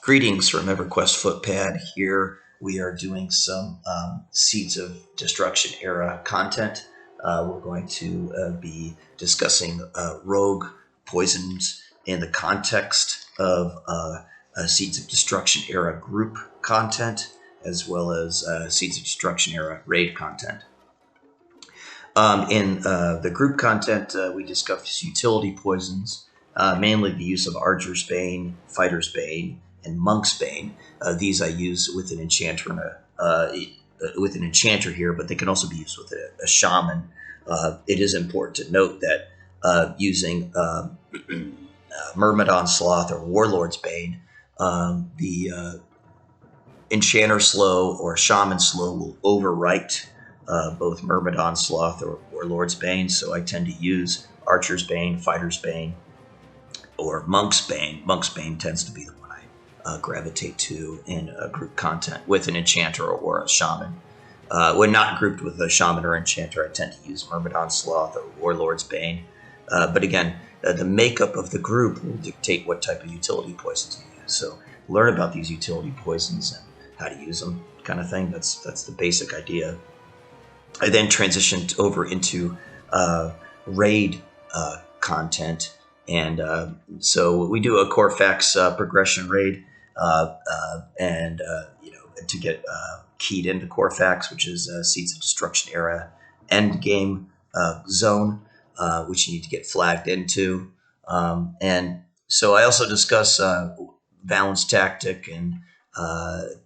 Greetings from EverQuest Footpad. Here we are doing some Seeds of Destruction era content. We're going to be discussing rogue poisons in the context of Seeds of Destruction era group content, as well as Seeds of Destruction era raid content. In the group content, we discuss utility poisons, mainly the use of Archer's Bane, Fighter's Bane, and Monk's Bane. These I use with an enchanter here, but they can also be used with a shaman. It is important to note that using Myrmidon Sloth or Warlord's Bane, the Enchanter Slow or Shaman Slow will overwrite both Myrmidon Sloth or Lord's Bane, so I tend to use Archer's Bane, Fighter's Bane, or Monk's Bane. Monk's Bane tends to be the one I gravitate to in group content with an Enchanter or a Shaman. When not grouped with a Shaman or Enchanter, I tend to use Myrmidon Sloth or Warlord's Bane. But again, the makeup of the group will dictate what type of utility poisons you use. So learn about these utility poisons and how to use them, kind of thing. That's the basic idea. I then transitioned over into raid content, and so we do a Corfax progression raid, and to get keyed into Corfax, which is Seeds of Destruction era end game zone, which you need to get flagged into, and so I also discuss Valence Tactic and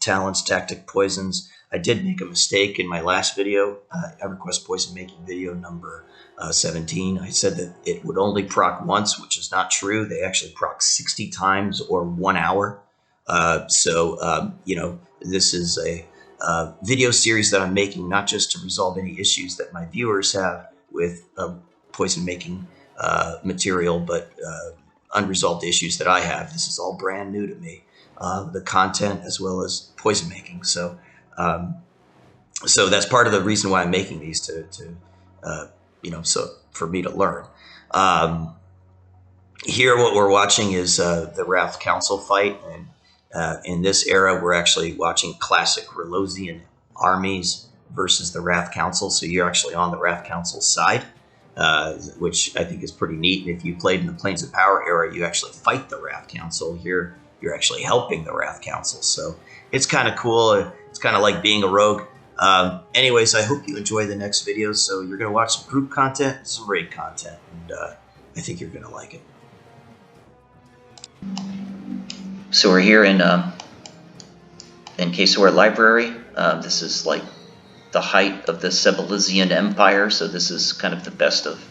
Talon's Tactic poisons. I did make a mistake in my last video, EverQuest Poison Making video number 17. I said that it would only proc once, which is not true. They actually proc 60 times or 1 hour. This is a video series that I'm making not just to resolve any issues that my viewers have with poison making material, but unresolved issues that I have. This is all brand new to me, the content as well as poison making. So that's part of the reason why I'm making these so for me to learn. Here, what we're watching is the Wrath Council fight, and in this era, we're actually watching classic Relosian armies versus the Wrath Council. So you're actually on the Wrath Council side, which I think is pretty neat. And if you played in the Planes of Power era, you actually fight the Wrath Council. Here, you're actually helping the Wrath Council. So it's kind of cool. It's kind of like being a rogue. Anyways, I hope you enjoy the next videos. So you're going to watch some group content, some raid content, and I think you're going to like it. So we're here in Caesura Library. This is like the height of the Sebelizian Empire, so this is kind of the best of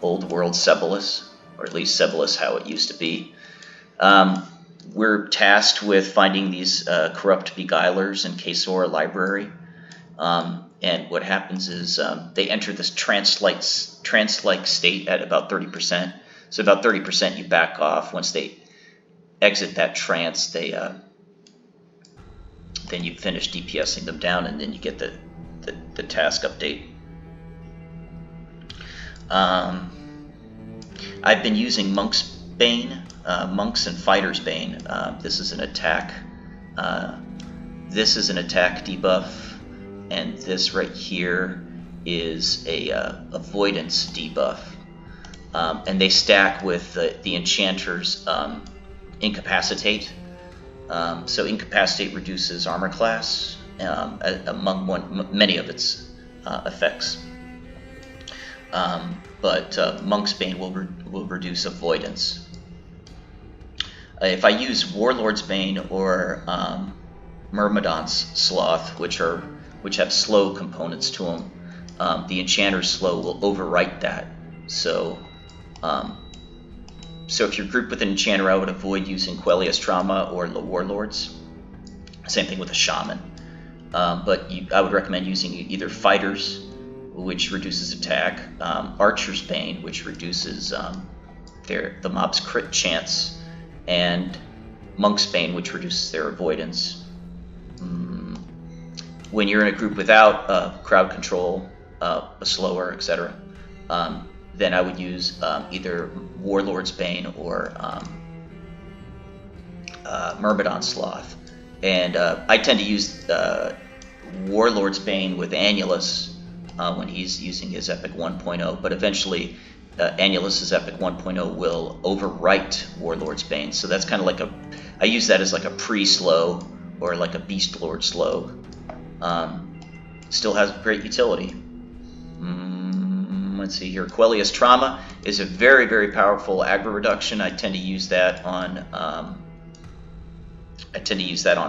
old world Sebelis, or at least Sebelis how it used to be. We're tasked with finding these corrupt beguilers in Caesura Library. And what happens is they enter this trance-like state at about 30%. So about 30% you back off. Once they exit that trance, then you finish DPSing them down, and then you get the task update. I've been using Monk's Bane, Monks and Fighter's Bane. This is an attack. This is an attack debuff. And this right here is a avoidance debuff, and they stack with the Enchanter's Incapacitate. So Incapacitate reduces armor class among many of its effects, but Monk's Bane will reduce avoidance. If I use Warlord's Bane or Myrmidon's Sloth, which have slow components to them, the Enchanter's Slow will overwrite that. So if you're grouped with an Enchanter, I would avoid using Quellius Trauma or the Warlords. Same thing with a Shaman. But I would recommend using either Fighters, which reduces attack, Archer's Bane, which reduces the mob's crit chance, and Monk's Bane, which reduces their avoidance. When you're in a group without crowd control, a slower, etc., then I would use either Warlord's Bane or Myrmidon Sloth. And I tend to use Warlord's Bane with Annulus when he's using his Epic 1.0, but eventually Annulus's Epic 1.0 will overwrite Warlord's Bane. So that's kind of like I use that as like a pre-slow or like a Beast Lord slow. Still has great utility. Let's see here. Quellius Trauma is a very, very powerful aggro reduction. I tend to use that on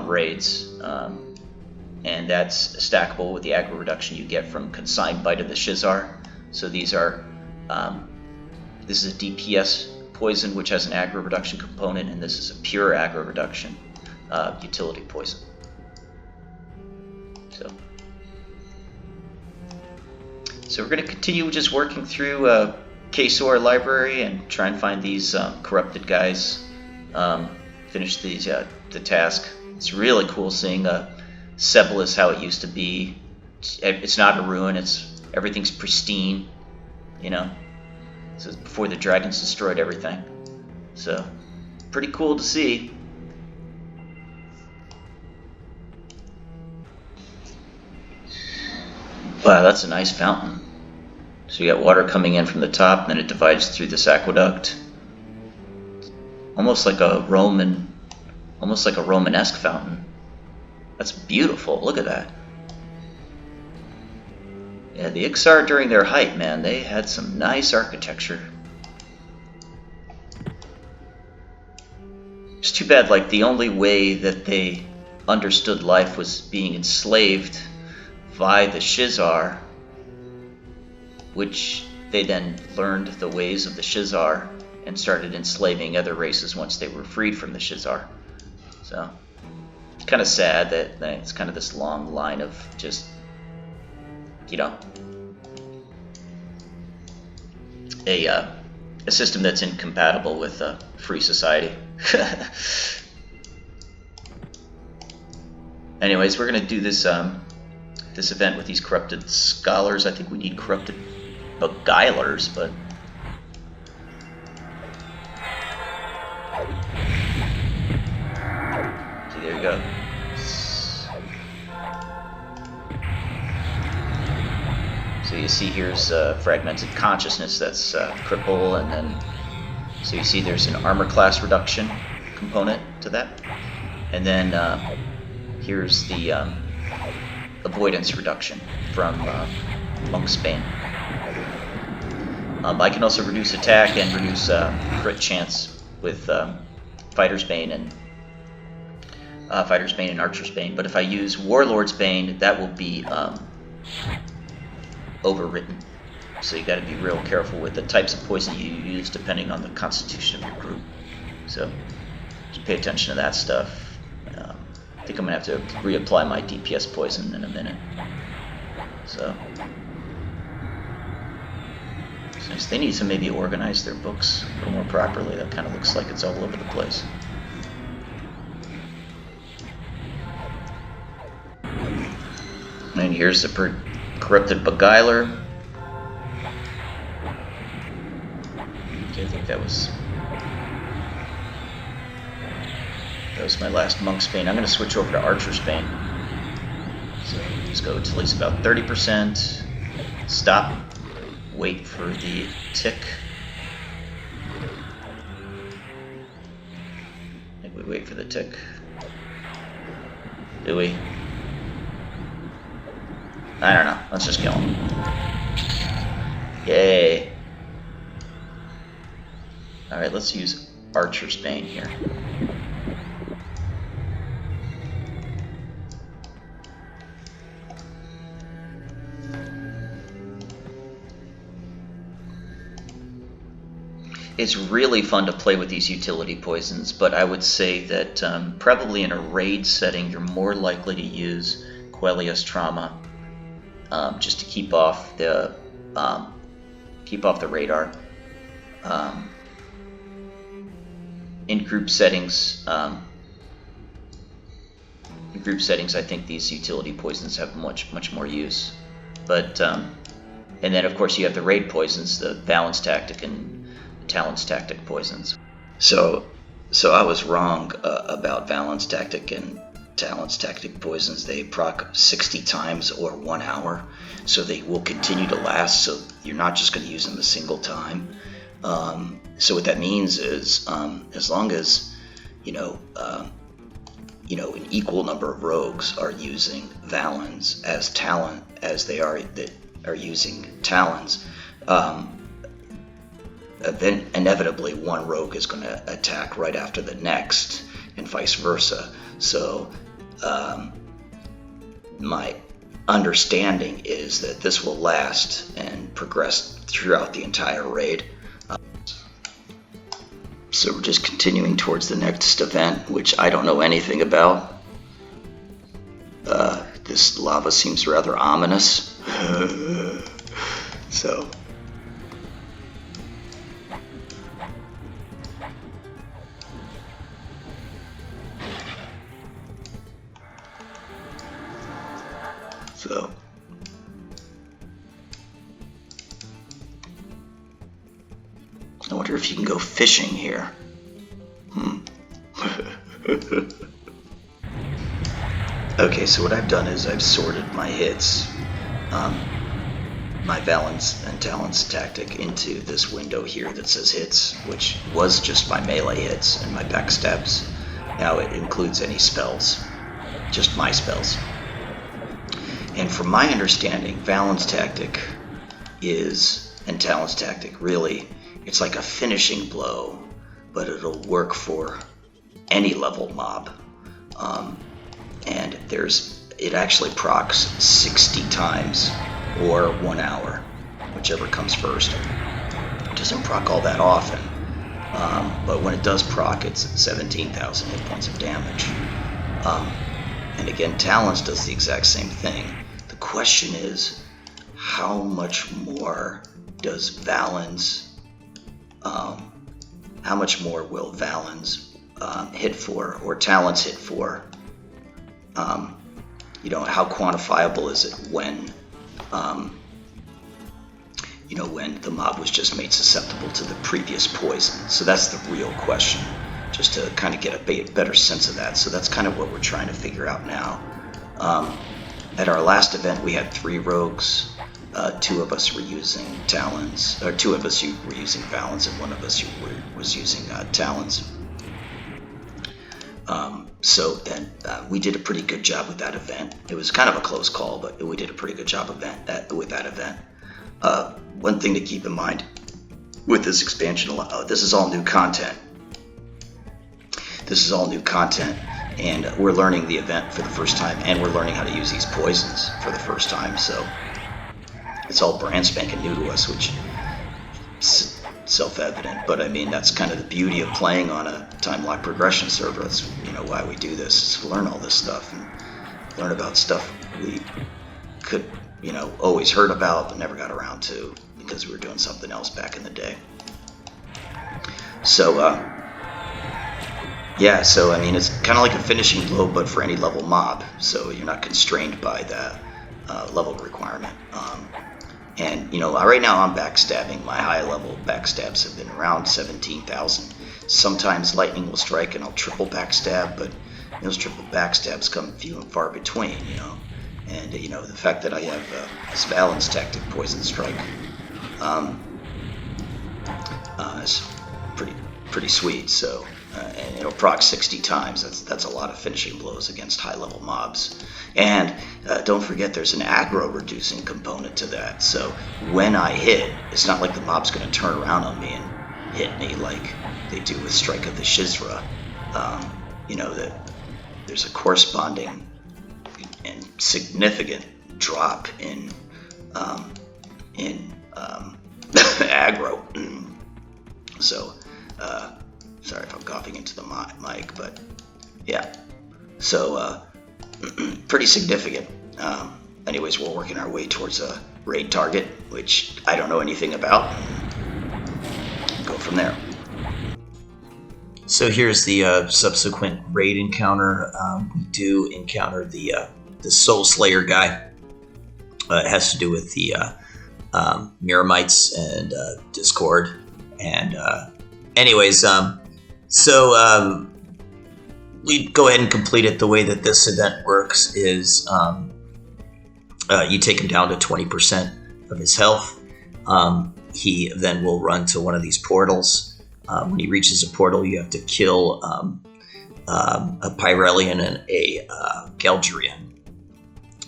raids, and that's stackable with the aggro reduction you get from Consigned Bite of the Shizar. So these are this is a DPS poison which has an aggro reduction component, and this is a pure aggro reduction utility poison. So we're going to continue just working through KSOR library and try and find these corrupted guys. Finish these the task. It's really cool seeing Sebelis how it used to be. It's not a ruin. Everything's pristine. You know, so before the dragons destroyed everything. So pretty cool to see. Wow, that's a nice fountain. So you got water coming in from the top, and then it divides through this aqueduct. Almost like a Romanesque fountain. That's beautiful. Look at that. Yeah, the Ixar during their height, man, they had some nice architecture. It's too bad, like, the only way that they understood life was being enslaved by the Shizar, which they then learned the ways of the Shizar and started enslaving other races once they were freed from the Shizar. So it's kind of sad that it's kind of this long line of just, you know, a system that's incompatible with a free society. Anyways, we're gonna do this this event with these corrupted scholars. I think we need corrupted beguilers, but see, there you go. So you see here's fragmented consciousness, that's cripple, and then so you see there's an armor class reduction component to that, and then here's the avoidance reduction from Monk's Bane. I can also reduce attack and reduce crit chance with Fighter's Bane and Archer's Bane. But if I use Warlord's Bane, that will be overwritten. So you got to be real careful with the types of poison you use depending on the constitution of your group. So just pay attention to that stuff. I think I'm going to have to reapply my DPS poison in a minute. So they need to maybe organize their books a little more properly. That kind of looks like it's all over the place. And here's the corrupted beguiler. Okay, I think that was my last Monk's Bane. I'm going to switch over to Archer's Bane. So just go until he's about 30%. Stop. Wait for the tick. I think we wait for the tick. Do we? I don't know. Let's just kill him. Yay. Alright, let's use Archer's Bane here. It's really fun to play with these utility poisons, but I would say that probably in a raid setting, you're more likely to use Quellius Trauma just to keep off the radar. In group settings, I think these utility poisons have much more use. But and then of course you have the raid poisons, the balance tactic and Talon's tactic poisons. So So I was wrong about Valen's Tactic and Talon's Tactic poisons. They proc 60 times or 1 hour, so they will continue to last. So you're not just going to use them a single time. So what that means is, as long as an equal number of rogues are using Valens as Talon as they are that are using Talons, then inevitably one rogue is going to attack right after the next, and vice versa. So my understanding is that this will last and progress throughout the entire raid. So we're just continuing towards the next event, which I don't know anything about. This lava seems rather ominous. So I wonder if you can go fishing here. Okay, so what I've done is I've sorted my hits, my Valens and Talons Tactic, into this window here that says hits, which was just my melee hits and my backstabs. Now it includes any spells, just my spells. And from my understanding, Valens Tactic and Talons Tactic, really, it's like a finishing blow, but it'll work for any level mob. And it actually procs 60 times or 1 hour, whichever comes first. It doesn't proc all that often, but when it does proc, it's 17,000 hit points of damage. And again, Talons does the exact same thing. The question is, how much more does Valens, how much more will Valens hit for, or Talons hit for? How quantifiable is it when, when the mob was just made susceptible to the previous poison? So that's the real question, just to kind of get a better sense of that. So that's kind of what we're trying to figure out now. At our last event, we had 3 rogues. 2 of us were using Talons, or 2 of us were using Valens, and 1 of us was using Talons. We did a pretty good job with that event. It was kind of a close call, but we did a pretty good job with that event. One thing to keep in mind with this expansion, this is all new content. This is all new content, and we're learning the event for the first time, and we're learning how to use these poisons for the first time. So it's all brand spanking new to us, which is self-evident, but I mean, that's kind of the beauty of playing on a time-locked progression server. That's why we do this, is to learn all this stuff and learn about stuff we could always heard about but never got around to because we were doing something else back in the day. So so I mean, it's kind of like a finishing blow, but for any level mob, so you're not constrained by that level requirement. And right now I'm backstabbing. My high level backstabs have been around 17,000. Sometimes lightning will strike and I'll triple backstab, but those triple backstabs come few and far between, And the fact that I have this Valens Tactic Poison Strike is pretty sweet. So and it'll proc 60 times. That's a lot of finishing blows against high level mobs. And don't forget, there's an aggro reducing component to that. So when I hit, it's not like the mob's going to turn around on me and hit me like they do with Strike of the Shizra. That there's a corresponding and significant drop in aggro. So sorry if I'm coughing into the mic, but yeah. So pretty significant. Anyways, we're working our way towards a raid target, which I don't know anything about. Go from there. So here's the subsequent raid encounter. We do encounter the Soul Slayer guy. It has to do with the Miramites and Discord. And anyways, So we go ahead and complete it. The way that this event works is you take him down to 20% of his health. He then will run to one of these portals. When he reaches a portal, you have to kill a Pyrelian and a Geldrian.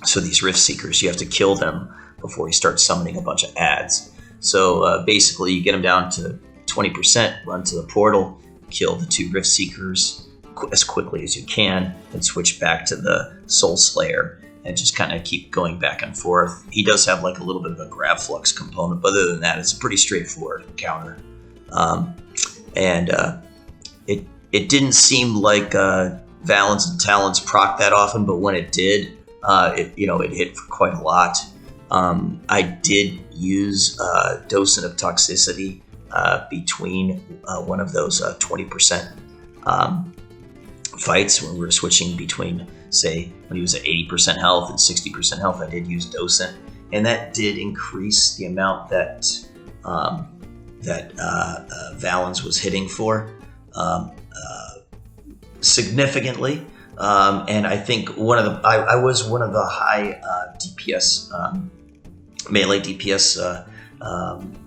So these Rift Seekers, you have to kill them before he starts summoning a bunch of ads. So basically, you get him down to 20%, run to the portal, kill the 2 Rift Seekers as quickly as you can, and switch back to the Soul Slayer and just kind of keep going back and forth. He does have like a little bit of a grab flux component, but other than that, it's a pretty straightforward encounter. It didn't seem like Valens and Talons proc that often, but when it did, it hit for quite a lot. I did use Docent of Toxicity between one of those 20% fights when we were switching between, say, when he was at 80% health and 60% health. I did use Docent, and that did increase the amount that Valens was hitting for significantly. And I think I was one of the high DPS melee DPS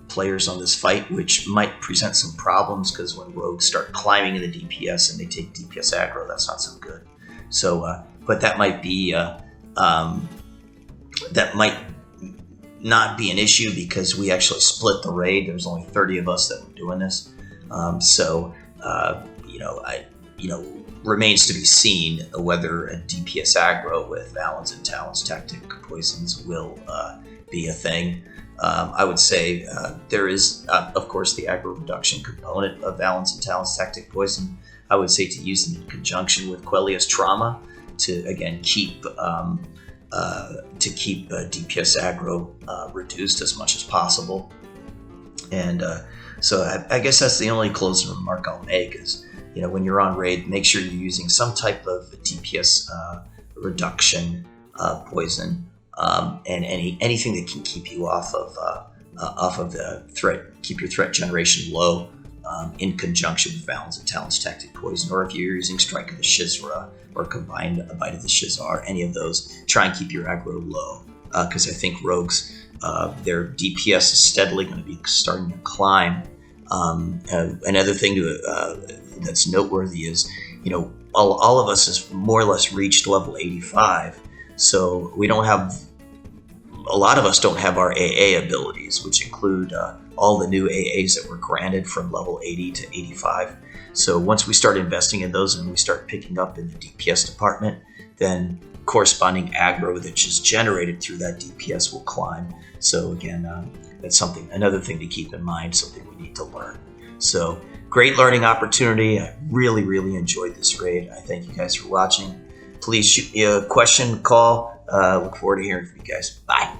players on this fight, which might present some problems because when rogues start climbing in the DPS and they take DPS aggro, that's not so good. So, but that might be that might not be an issue because we actually split the raid. There's only 30 of us that were doing this, remains to be seen whether a DPS aggro with Valens and Talons tactic poisons will be a thing. I would say there is, of course, the aggro reduction component of Valens and Talons tactic poison. I would say to use them in conjunction with Quellia's Trauma to again keep DPS aggro reduced as much as possible. And so I guess that's the only closing remark I'll make is, when you're on raid, make sure you're using some type of DPS reduction poison, and anything that can keep you off of the threat, keep your threat generation low, in conjunction with Valens and Talons tactic poison, or if you're using Strike of the Shizra or combined a Bite of the Shizar, any of those, try and keep your aggro low, because I think rogues, their DPS is steadily going to be starting to climb. Another thing that's noteworthy is, all of us has more or less reached level 85, so we don't have, a lot of us don't have our AA abilities, which include all the new AAs that were granted from level 80 to 85. So once we start investing in those and we start picking up in the DPS department, then corresponding aggro that's just generated through that DPS will climb. So again, that's another thing to keep in mind, something we need to learn. So great learning opportunity. I really, really enjoyed this raid. I thank you guys for watching. Please shoot me a question, call. Look forward to hearing from you guys. Bye.